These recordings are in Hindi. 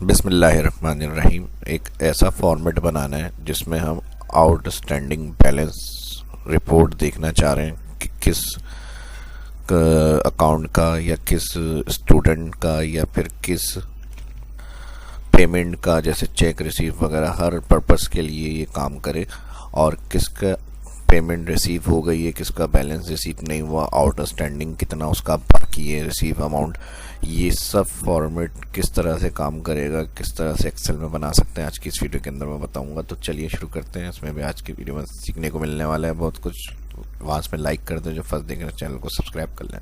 बिस्मिल्लाहिर्रहमानिर्रहीम। एक ऐसा फॉर्मेट बनाना है जिसमें हम आउटस्टैंडिंग बैलेंस रिपोर्ट देखना चाह रहे हैं कि किस अकाउंट का या किस स्टूडेंट का या फिर किस पेमेंट का, जैसे चेक रिसीव वगैरह, हर पर्पस के लिए ये काम करे और किसका पेमेंट रिसीव हो गई है, किसका बैलेंस रिसीव नहीं हुआ, आउटस्टैंडिंग कितना उसका बाकी है, रिसीव अमाउंट, ये सब फॉर्मेट किस तरह से काम करेगा, किस तरह से एक्सेल में बना सकते हैं, आज की इस वीडियो के अंदर मैं बताऊंगा। तो चलिए शुरू करते हैं। इसमें भी आज की वीडियो में सीखने को मिलने वाला है बहुत कुछ। वहाँ में लाइक कर दें, जो फर्स्ट देख रहे हैं चैनल को सब्सक्राइब कर लें।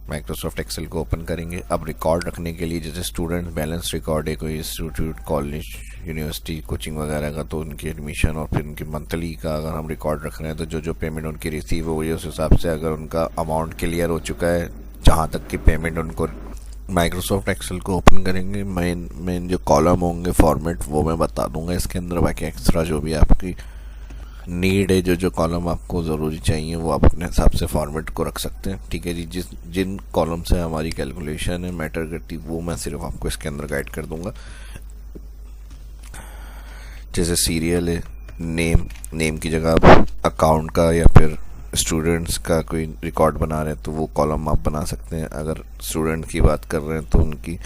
माइक्रोसॉफ्ट एक्सेल को ओपन करेंगे। अब रिकॉर्ड रखने के लिए जैसे स्टूडेंट बैलेंस रिकॉर्ड है, कोई इंस्टीट्यूट, कॉलेज, यूनिवर्सिटी, कोचिंग वगैरह का, तो उनकी एडमिशन और फिर उनकी मंथली का अगर हम रिकॉर्ड रख रहे हैं तो जो जो पेमेंट उनकी रिसीव हो गई उस हिसाब से अगर उनका अमाउंट क्लियर हो चुका है, जहाँ तक की पेमेंट उनको, माइक्रोसॉफ्ट एक्सेल को ओपन करेंगे। मेन जो कॉलम होंगे फॉर्मेट वो मैं बता दूंगा इसके अंदर। बाकी एक्स्ट्रा जो भी आपकी नीड है, जो जो कॉलम आपको ज़रूरी चाहिए वो आप अपने हिसाब से फॉर्मेट को रख सकते हैं। ठीक है जी। जिन कॉलम से हमारी कैलकुलेशन है मैटर करती, वो मैं सिर्फ आपको इसके अंदर गाइड कर दूंगा। जैसे सीरियल है, नेम की जगह आप अकाउंट का या फिर स्टूडेंट्स का कोई रिकॉर्ड बना रहे हैं तो वो कॉलम आप बना सकते हैं। अगर स्टूडेंट की बात कर रहे हैं तो उनकी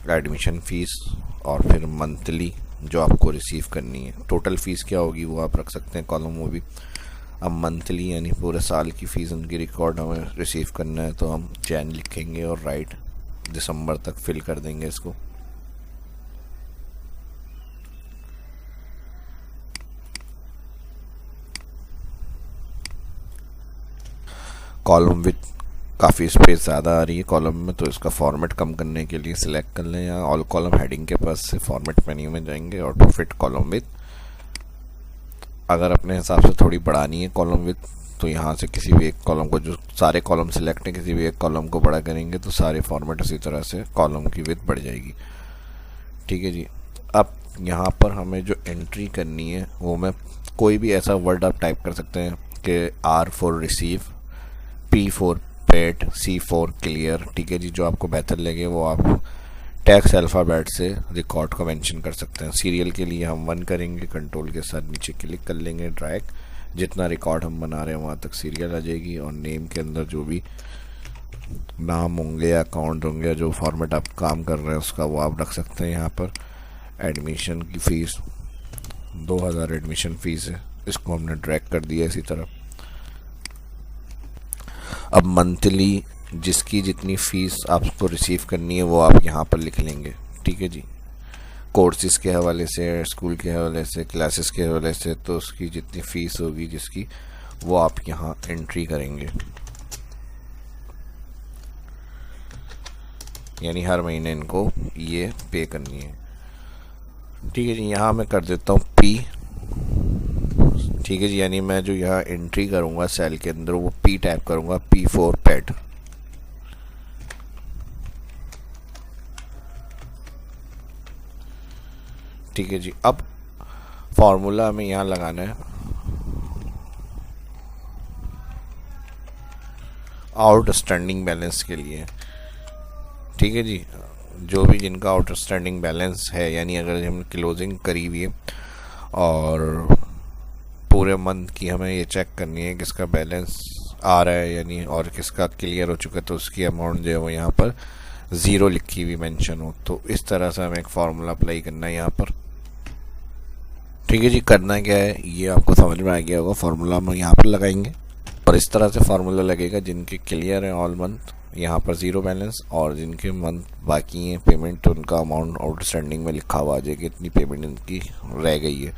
एडमिशन फ़ीस और फिर मंथली जो आपको रिसीव करनी है, टोटल फ़ीस क्या होगी वो आप रख सकते हैं कॉलम वो भी। अब मंथली यानी पूरे साल की फ़ीस उनकी रिकॉर्ड हमें रिसीव करना है तो हम जैन लिखेंगे और राइट दिसंबर तक फिल कर देंगे इसको। कॉलम विथ काफ़ी स्पेस ज़्यादा आ रही है कॉलम में, तो इसका फॉर्मेट कम करने के लिए सिलेक्ट कर लें, या ऑल कॉलम हेडिंग के पास से फॉर्मेट मेन्यू में जाएंगे, ऑटो फिट कॉलम विथ। अगर अपने हिसाब से थोड़ी बढ़ानी है कॉलम विथ तो यहाँ से किसी भी एक कॉलम को, जो सारे कॉलम सिलेक्ट हैं, किसी भी एक कॉलम को बड़ा करेंगे तो सारे फॉर्मेट उसी तरह से कॉलम की विथ बढ़ जाएगी। ठीक है जी। अब यहाँ पर हमें जो एंट्री करनी है वो मैं कोई भी ऐसा वर्ड आप टाइप कर सकते हैं कि R for receive, P for paid, C for clear. ठीक है जी। जो आपको बेहतर लगे वो आप टेक्स्ट अल्फ़ाबेट से रिकॉर्ड को मेंशन कर सकते हैं। सीरियल के लिए हम 1 करेंगे, कंट्रोल के साथ नीचे क्लिक कर लेंगे, ड्रैग, जितना रिकॉर्ड हम बना रहे हैं वहाँ तक सीरियल आ जाएगी। और नेम के अंदर जो भी नाम होंगे, अकाउंट होंगे, जो फॉर्मेट आप काम कर रहे हैं उसका वो आप रख सकते हैं। यहाँ पर एडमिशन की फ़ीस 2000 एडमिशन फ़ीस है, इसको हमने ड्रैग कर दिया इसी तरह। अब मंथली जिसकी जितनी फ़ीस आपको रिसीव करनी है वो आप यहाँ पर लिख लेंगे। ठीक है जी। कोर्सेज के हवाले से, स्कूल के हवाले से, क्लासेस के हवाले से, तो उसकी जितनी फ़ीस होगी जिसकी, वो आप यहाँ एंट्री करेंगे। यानी हर महीने इनको ये पे करनी है। ठीक है जी। यहाँ मैं कर देता हूँ P। ठीक है जी। यानी मैं जो यहाँ एंट्री करूँगा सेल के अंदर वो P टाइप करूँगा, P फॉर पेड। ठीक है जी। अब फॉर्मूला हमें यहाँ लगाना है आउटस्टैंडिंग बैलेंस के लिए। ठीक है जी। जो भी जिनका आउटस्टैंडिंग बैलेंस है, यानी अगर हम क्लोजिंग करी हुई है और पूरे मंथ की हमें ये चेक करनी है किसका बैलेंस आ रहा है यानी, और किसका क्लियर हो चुका है, तो उसकी अमाउंट जो है वो यहाँ पर 0 लिखी हुई मेंशन हो। तो इस तरह से हमें एक फार्मूला अप्लाई करना है यहाँ पर। ठीक है जी। करना क्या है ये आपको समझ में आ गया होगा। फार्मूला हम यहाँ पर लगाएंगे और इस तरह से फार्मूला लगेगा, जिनके क्लियर है ऑल मंथ यहाँ पर 0 बैलेंस, और जिनके मंथ बाकी हैं पेमेंट उनका अमाउंट आउटस्टैंडिंग में लिखा हुआ आ जाएगा, इतनी पेमेंट इनकी रह गई है।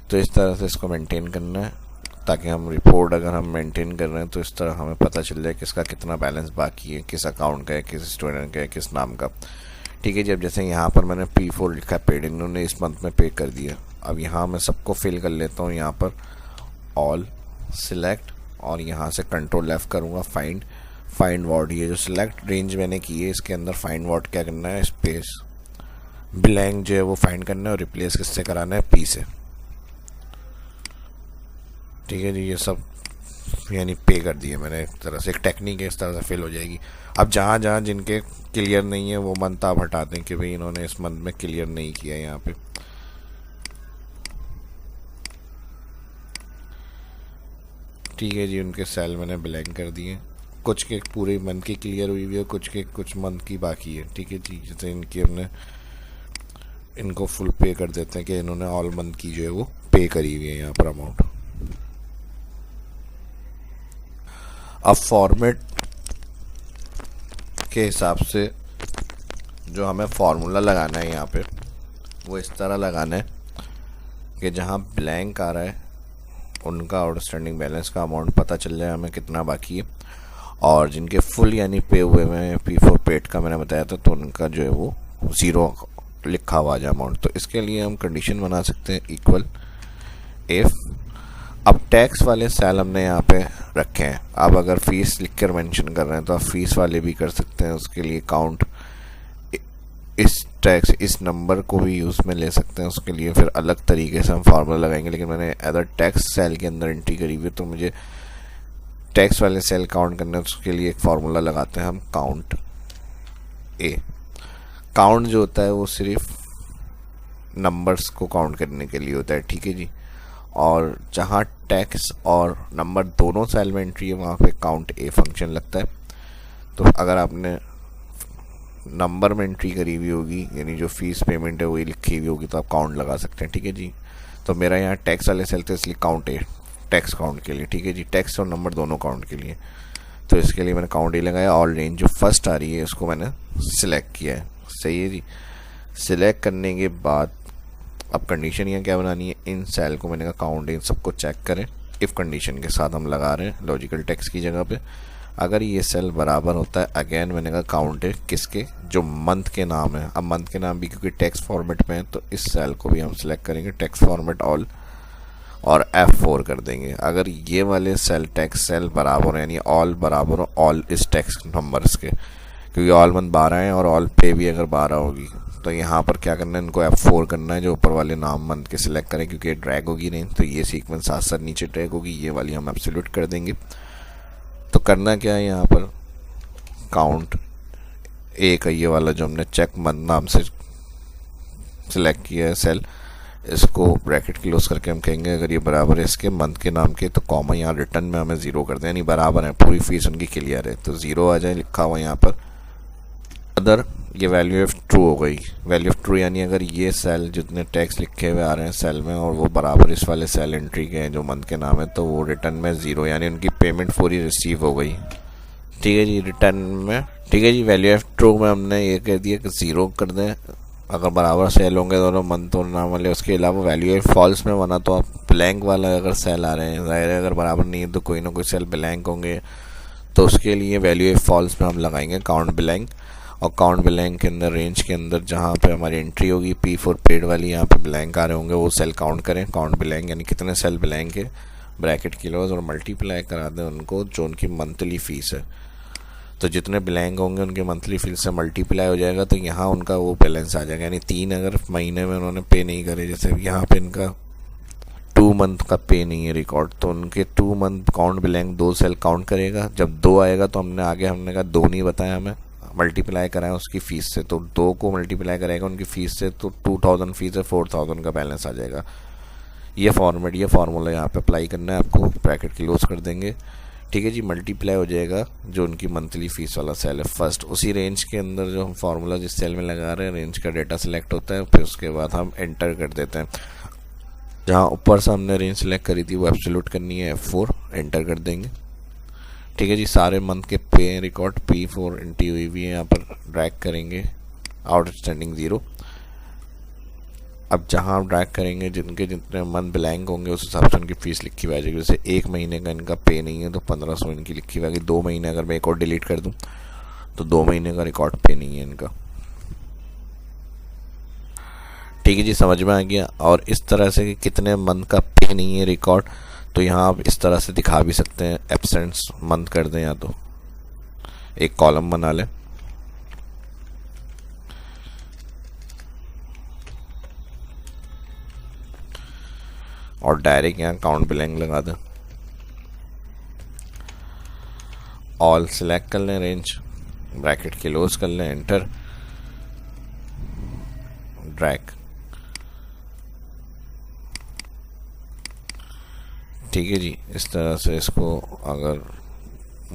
तो इस तरह से इसको मेंटेन करना है ताकि हम रिपोर्ट अगर हम मेंटेन कर रहे हैं तो इस तरह हमें पता चल जाए किसका कितना बैलेंस बाकी है, किस अकाउंट का है, किस स्टूडेंट का है, किस नाम का। ठीक है जी। अब जैसे यहाँ पर मैंने P4 लिखा पेड, इन्होंने इस मंथ में पे कर दिया। अब यहाँ मैं सबको फिल कर लेता हूँ, यहाँ पर ऑल सिलेक्ट और यहाँ से कंट्रोल F करूँगा, फाइंड वर्ड। ये जो सिलेक्ट रेंज मैंने की है इसके अंदर फाइंड वर्ड क्या करना है, स्पेस ब्लैंक जो है वो फाइंड करना है और रिप्लेस किससे कराना है, P से। ठीक है जी। ये सब यानी पे कर दिए मैंने, एक तरह से एक टेक्निक है, इस तरह से फिल हो जाएगी। अब जहाँ जहाँ जिनके क्लियर नहीं है वो मंथ आप हटा दें कि भाई इन्होंने इस मंथ में क्लियर नहीं किया यहाँ पे। ठीक है जी, उनके सेल मैंने ब्लैंक कर दिए। कुछ के पूरे मंथ की क्लियर हुई हुई है, कुछ के कुछ मंथ की बाकी है। ठीक है जी, जैसे इनकी हमने इनको फुल पे कर देते हैं कि इन्होंने ऑल मंथ की जो है वो पे करी हुई है यहाँ पर अमाउंट। अब फॉर्मेट के हिसाब से जो हमें फार्मूला लगाना है यहाँ पे वो इस तरह लगाना है कि जहाँ ब्लैंक आ रहा है उनका आउटस्टैंडिंग बैलेंस का अमाउंट पता चल जाए हमें कितना बाकी है, और जिनके फुल यानी पे हुए में P4 पेड का मैंने बताया था तो उनका जो है वो 0 लिखा हुआ जाए अमाउंट। तो इसके लिए हम कंडीशन बना सकते हैं इक्वल इफ। अब टैक्स वाले सेल हमने यहाँ पे रखे हैं। अब अगर फीस लिख कर मैंशन कर रहे हैं तो आप फीस वाले भी कर सकते हैं। उसके लिए काउंट इस टैक्स इस नंबर को भी यूज़ में ले सकते हैं। उसके लिए फिर अलग तरीके से हम फार्मूला लगाएंगे, लेकिन मैंने अदर टैक्स सेल के अंदर एंट्री करी हुई है तो मुझे टैक्स वाले सेल काउंट करना है। उसके लिए एक फार्मूला लगाते हैं हम काउंट ए। काउंट जो होता है वो सिर्फ नंबर्स को काउंट करने के लिए होता है। ठीक है जी, और जहाँ टैक्स और नंबर दोनों सेल में एंट्री है वहाँ पे काउंट ए फंक्शन लगता है। तो अगर आपने नंबर में एंट्री करी हुई होगी यानी जो फीस पेमेंट है वही लिखी हुई होगी तो आप काउंट लगा सकते हैं। ठीक है जी, तो मेरा यहाँ टैक्स वाले सेल थे इसलिए काउंट ए टैक्स काउंट के लिए। ठीक है जी, टैक्स और नंबर दोनों काउंट के लिए, तो इसके लिए मैंने काउंट ए लगाया। ऑल रेंज जो फर्स्ट आ रही है उसको मैंने सिलेक्ट किया है। सही है जी, सिलेक्ट करने के बाद अब कंडीशन यहाँ क्या बनानी है, इन सेल को मैंने कहा काउंट इन सबको चेक करें। इफ़ कंडीशन के साथ हम लगा रहे हैं लॉजिकल टेक्स्ट की जगह पे। अगर ये सेल बराबर होता है अगेन मैंने कहा काउंट है किसके, जो मंथ के नाम है। अब मंथ के नाम भी क्योंकि टेक्स्ट फॉर्मेट में है तो इस सेल को भी हम सिलेक्ट करेंगे टेक्स्ट फॉर्मेट ऑल और F4 कर देंगे। अगर ये वाले सेल टेक्स्ट सेल बराबर है यानी ऑल बराबर हो ऑल इस टेक्स्ट नंबर्स के, क्योंकि ऑल मंथ 12 है और ऑल पे भी अगर 12 होगी तो यहाँ पर क्या करना है, इनको F4 करना है। जो ऊपर वाले नाम मंथ के सिलेक्ट करें क्योंकि ये ड्रैग होगी नहीं तो ये सीक्वेंस साथ साथ नीचे ड्रैग होगी, ये वाली हम एब्सोल्यूट कर देंगे। तो करना क्या है यहाँ पर, काउंट ए का ये वाला जो हमने चेक मंथ नाम से सिलेक्ट किया है सेल, इसको ब्रैकेट क्लोज करके हम कहेंगे अगर ये बराबर है इसके मंथ के नाम के तो कॉमा यहाँ रिटर्न में हमें 0 कर दें, यानी बराबर है पूरी फीस उनकी क्लियर है तो 0 आ जाए लिखा हुआ यहाँ पर। अदर ये वैल्यू ऑफ ट्रू हो गई, वैल्यू ऑफ ट्रू यानी अगर ये सेल जितने टैक्स लिखे हुए आ रहे हैं सेल में और वो बराबर इस वाले सेल एंट्री के हैं जो मंथ के नाम है तो वो रिटर्न में 0 यानी उनकी पेमेंट पूरी रिसीव हो गई। ठीक है जी, रिटर्न में ठीक है जी, वैल्यू ऑफ ट्रू में हमने ये कह दिया कि 0 कर दें अगर बराबर सेल होंगे दोनों मंथ और नाम वाले। उसके अलावा वैल्यू ऑफ फॉल्स में बना तो आप ब्लैंक वाला अगर सेल आ रहे हैं, ज़ाहिर है अगर बराबर नहीं है तो कोई ना कोई सेल ब्लैंक होंगे तो उसके लिए वैल्यू ऑफ फॉल्स में हम लगाएंगे काउंट ब्लैंक। और काउंट ब्लैंक के अंदर रेंज के अंदर जहाँ पे हमारी एंट्री होगी P4 पेड वाली यहाँ पे ब्लैंक आ रहे होंगे वो सेल काउंट करें। काउंट ब्लैंक यानी कितने सेल ब्लैंक है ब्रैकेट क्लोज और मल्टीप्लाई करा दें उनको जो उनकी मंथली फ़ीस है। तो जितने ब्लैंक होंगे उनके मंथली फीस से मल्टीप्लाई हो जाएगा तो यहाँ उनका वो बैलेंस आ जाएगा। यानी 3 अगर महीने में उन्होंने पे नहीं करे, जैसे यहाँ पे इनका 2 मंथ का पे नहीं है रिकॉर्ड तो उनके 2 month count blank 2 cell count करेगा। जब 2 आएगा तो हमने कहा 2 नहीं बताया हमें, मल्टीप्लाई कराएं उसकी फ़ीस से तो 2 को मल्टीप्लाई करेगा उनकी फ़ीस से तो 2000 फीस है 4000 का बैलेंस आ जाएगा। ये फार्मूला यहाँ पे अप्लाई करना है आपको, ब्रैकेट क्लोज कर देंगे। ठीक है जी, मल्टीप्लाई हो जाएगा जो उनकी मंथली फीस वाला सेल है फर्स्ट। उसी रेंज के अंदर जो हम फार्मूला जिस सेल में लगा रहे हैं रेंज का डेटा सेलेक्ट होता है, फिर उसके बाद हम एंटर कर देते हैं। जहाँ ऊपर से हमने रेंज सेलेक्ट करी थी वो एब्सोल्यूट करनी है F4 एंटर कर देंगे। ठीक है जी, सारे मंथ के पे रिकॉर्ड P4 एंट्री हुई भी है यहाँ पर ड्रैग करेंगे आउटस्टैंडिंग 0। अब जहाँ आप ड्रैग करेंगे जिनके जितने मंथ ब्लैंक होंगे उस हिसाब से उनकी फ़ीस लिखी हुई आ जाएगी। जैसे 1 महीने का इनका पे नहीं है तो 1500 इनकी लिखी हुई आएगी। 2 महीने अगर मैं एक और डिलीट कर दूँ तो 2 महीने का रिकॉर्ड पे नहीं है इनका। ठीक है जी, समझ में आ गया। और इस तरह से कि कितने मंथ का पे नहीं है रिकॉर्ड तो यहाँ आप इस तरह से दिखा भी सकते हैं, एब्सेंट्स मंथ कर दें या तो एक कॉलम बना लें और डायरेक्ट यहाँ काउंट ब्लैंक लगा दें। ऑल सिलेक्ट कर लें, रेंज ब्रैकेट क्लोज कर लें, एंटर, ड्रैग। ठीक है जी, इस तरह से इसको अगर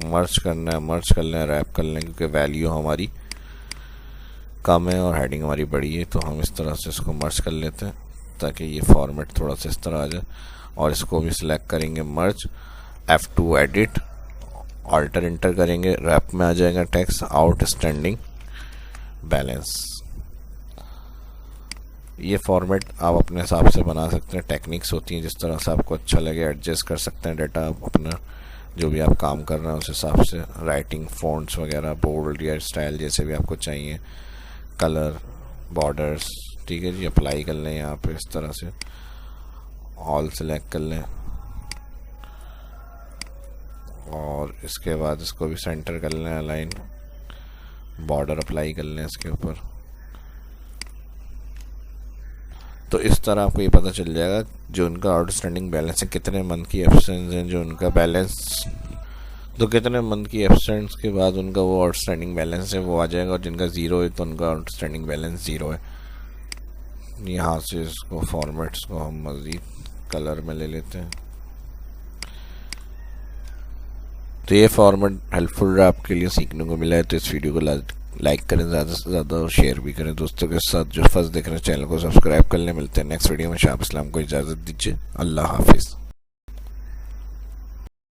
मर्ज करना है मर्ज कर लें, रैप कर लें, क्योंकि वैल्यू हमारी कम है और हेडिंग हमारी बड़ी है, तो हम इस तरह से इसको मर्ज कर लेते हैं ताकि ये फॉर्मेट थोड़ा सा इस तरह आ जाए। और इसको भी सिलेक्ट करेंगे मर्ज, F2 एडिट, ऑल्टर इंटर करेंगे, रैप में आ जाएगा टेक्स्ट आउटस्टैंडिंग बैलेंस। ये फॉर्मेट आप अपने हिसाब से बना सकते हैं, टेक्निक्स होती हैं, जिस तरह से आपको अच्छा लगे एडजस्ट कर सकते हैं डाटा अपना, जो भी आप काम कर रहे हैं उस हिसाब से, राइटिंग फॉन्ट्स वगैरह, बोल्ड या स्टाइल जैसे भी आपको चाहिए, कलर, बॉर्डर्स। ठीक है जी, अप्लाई कर लें यहाँ पे इस तरह से, ऑल सेलेक्ट कर लें और इसके बाद इसको भी सेंटर कर लें, अलाइन, बॉर्डर अप्लाई कर लें इसके ऊपर। तो इस तरह आपको ये पता चल जाएगा जो उनका आउटस्टैंडिंग बैलेंस है, कितने मंथ की एब्सेंस हैं, जो उनका बैलेंस, तो कितने मंथ की एब्सेंस के बाद उनका वो आउटस्टैंडिंग बैलेंस है वो आ जाएगा, और जिनका ज़ीरो है तो उनका आउटस्टैंडिंग बैलेंस ज़ीरो है। यहाँ से इसको फॉर्मेट्स को हम मज़ीद कलर में ले लेते हैं। तो ये फॉर्मेट हेल्पफुल रहा आपके लिए, सीखने को मिला है, तो इस वीडियो को लाइक करें ज़्यादा से ज़्यादा और शेयर भी करें दोस्तों के साथ। जो फर्स्ट देख रहे हैं चैनल को सब्सक्राइब कर लें। मिलते हैं नेक्स्ट वीडियो में। शाह इस्लाम को इजाज़त दीजिए। अल्लाह हाफिज़।